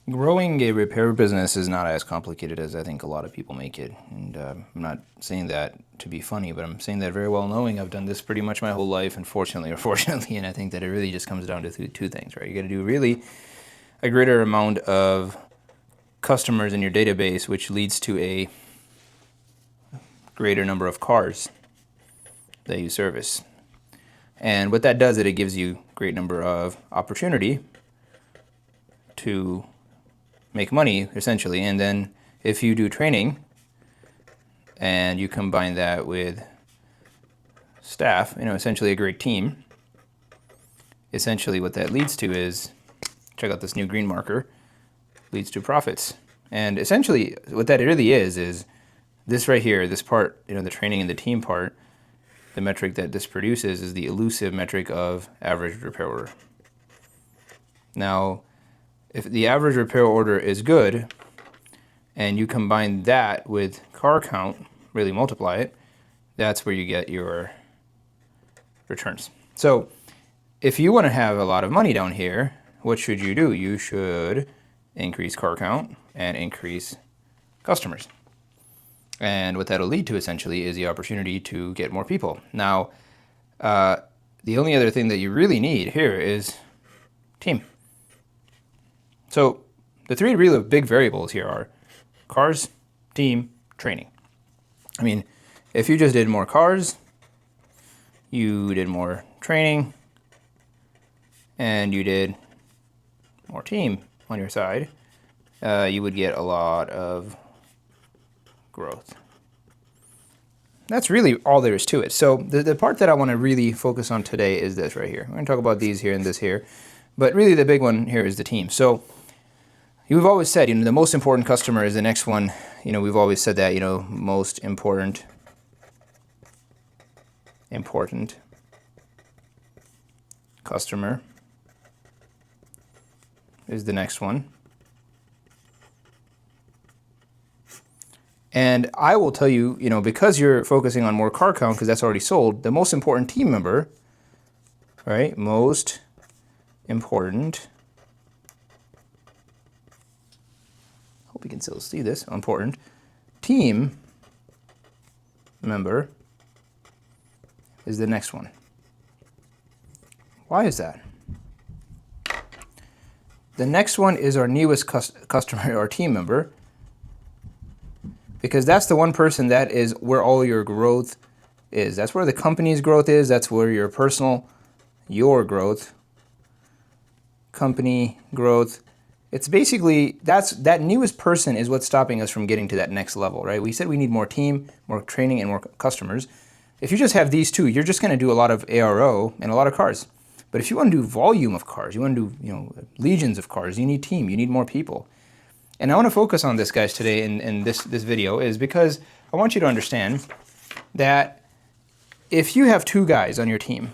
Growing a repair business is not as complicated as I think a lot of people make it. And I'm not saying that to be funny, but I'm saying that very well knowing I've done this pretty much my whole life, unfortunately or fortunately. And I think that it really just comes down to two things, right? You got to do really a greater amount of customers in your database, which leads to a greater number of cars that you service. And what that does is it gives you a great number of opportunity to make money, essentially. And then if you do training and you combine that with staff, essentially a great team, essentially what that leads to is, check out this new green marker, leads to profits. And essentially what that really is this right here, this part, the training and the team part, the metric that this produces is the elusive metric of average repair order. Now, if the average repair order is good, and you combine that with car count, really multiply it, that's where you get your returns. So if you want to have a lot of money down here, what should you do? You should increase car count and increase customers. And what that'll lead to essentially is the opportunity to get more people. Now, the only other thing that you really need here is team. So the three really big variables here are cars, team, training. I mean, if you just did more cars, you did more training, and you did more team on your side, you would get a lot of growth. That's really all there is to it. So the part that I want to really focus on today is this right here. We're going to talk about these here and this here, but really the big one here is the team. So we've always said, the most important customer is the next one. We've always said that, most important customer is the next one. And I will tell you, because you're focusing on more car count, because that's already sold, the most important team member, right? Most important, hope you can still see this, important team member is the next one. Why is that? The next one is our newest customer, our team member, because that's the one person that is where all your growth is. That's where the company's growth is. That's where your growth, company growth. It's basically, that newest person is what's stopping us from getting to that next level, right? We said we need more team, more training, and more customers. If you just have these two, you're just going to do a lot of ARO and a lot of cars. But if you want to do volume of cars, you want to do legions of cars, you need team, you need more people. And I want to focus on this, guys, today in this video is because I want you to understand that if you have two guys on your team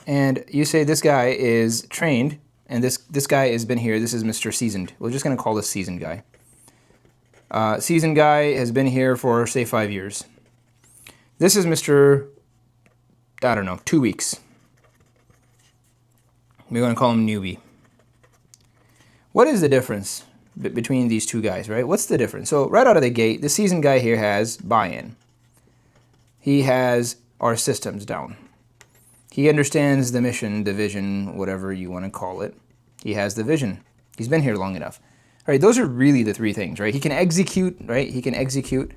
and you say this guy is trained and this guy has been here, this is Mr. Seasoned. We're just going to call this seasoned guy. Seasoned guy has been here for, say, 5 years. This is Mr., 2 weeks. We're going to call him newbie. What is the difference between these two guys, right? What's the difference? So right out of the gate, the seasoned guy here has buy-in. He has our systems down. He understands the mission, the vision, whatever you want to call it. He has the vision. He's been here long enough. All right, those are really the three things, right? He can execute, right? He can execute.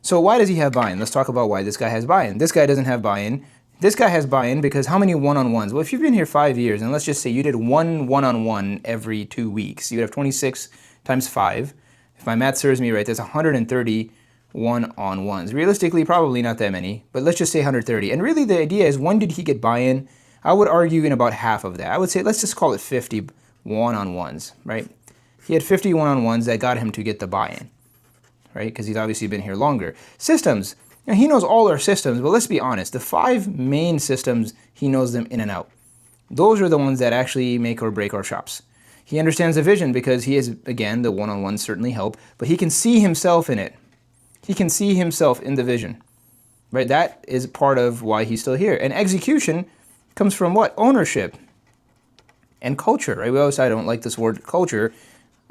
So why does he have buy-in? Let's talk about why this guy has buy-in. This guy doesn't have buy-in. This guy has buy-in because how many one-on-ones? Well, if you've been here 5 years, and let's just say you did one one-on-one every 2 weeks, you'd have 26 times 5. If my math serves me right, that's 130 one-on-ones. Realistically, probably not that many, but let's just say 130. And really the idea is, when did he get buy-in? I would argue in about half of that. I would say, let's just call it 50 one-on-ones, right? He had 50 one-on-ones that got him to get the buy-in, right? Because he's obviously been here longer. Systems. Now, he knows all our systems, but let's be honest. The 5 main systems, he knows them in and out. Those are the ones that actually make or break our shops. He understands the vision because he is, again, the one-on-ones certainly help, but he can see himself in it. He can see himself in the vision, right? That is part of why he's still here. And execution comes from what? Ownership. and culture, right? We always say I don't like this word culture.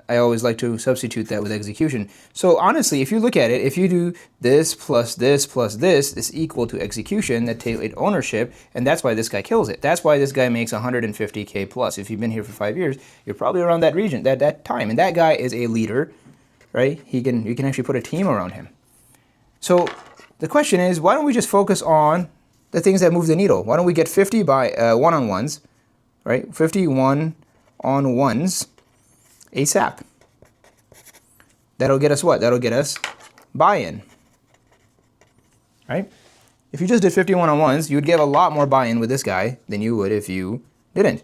I always like to substitute that with execution. So honestly, if you look at it, if you do this plus this plus this is equal to execution, that takes ownership, and that's why this guy kills it. That's why this guy makes 150K plus. If you've been here for 5 years, you're probably around that region, that time. And that guy is a leader, right? You can actually put a team around him. So the question is, why don't we just focus on the things that move the needle? Why don't we get 50 by one-on-ones, right? 50 one-on-ones ASAP. That'll get us what? That'll get us buy-in, right? If you just did 50 one-on-ones, you would get a lot more buy-in with this guy than you would if you didn't.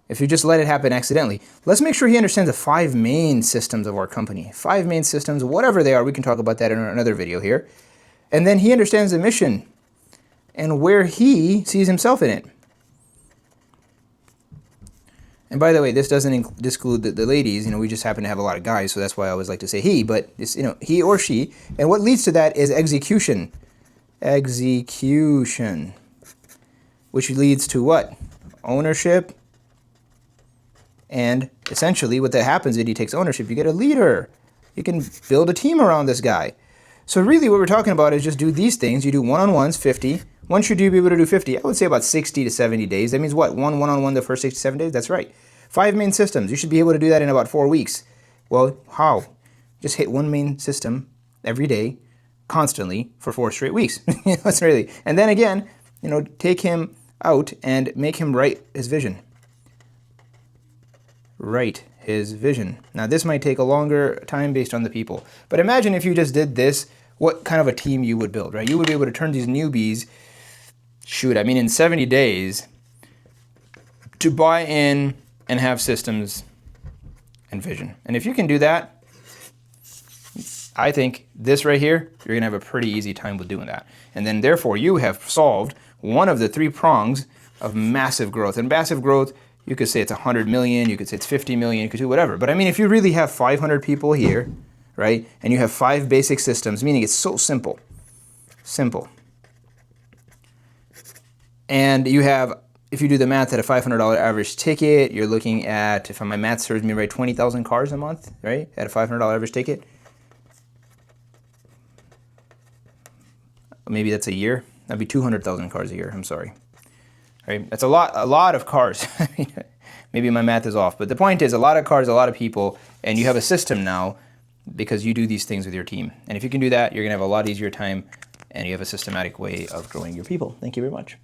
If you just let it happen accidentally. Let's make sure he understands the 5 main systems of our company. 5 main systems, whatever they are, we can talk about that in another video here. And then he understands the mission and where he sees himself in it. And by the way, this doesn't exclude the ladies. We just happen to have a lot of guys, so that's why I always like to say he, but it's, he or she. And what leads to that is execution. Execution. Which leads to what? Ownership. And essentially what that happens is he takes ownership. You get a leader. You can build a team around this guy. So really what we're talking about is just do these things. You do one-on-ones, 50. When should you be able to do 50? I would say about 60 to 70 days. That means what? One-on-one the first 6 to 7 days? That's right. 5 main systems. You should be able to do that in about 4 weeks. Well, how? Just hit one main system every day, constantly, for 4 straight weeks. That's really. And then again, take him out and make him write his vision. Write his vision. Now, this might take a longer time based on the people. But imagine if you just did this, what kind of a team you would build, right? You would be able to turn these newbies, in 70 days, to buy in and have systems and vision. And if you can do that, I think this right here, you're going to have a pretty easy time with doing that. And then therefore, you have solved one of the 3 prongs of massive growth. And massive growth, you could say it's 100 million, you could say it's 50 million, you could do whatever. But if you really have 500 people here, right, and you have 5 basic systems, meaning it's so simple. Simple. And you have, if you do the math at a $500 average ticket, you're looking at, if my math serves me right, 20,000 cars a month, right, at a $500 average ticket. Maybe that's a year. That'd be 200,000 cars a year. I'm sorry. Right? That's a lot of cars. Maybe my math is off, but the point is a lot of cars, a lot of people, and you have a system now because you do these things with your team. And if you can do that, you're going to have a lot easier time, and you have a systematic way of growing your people. Thank you very much.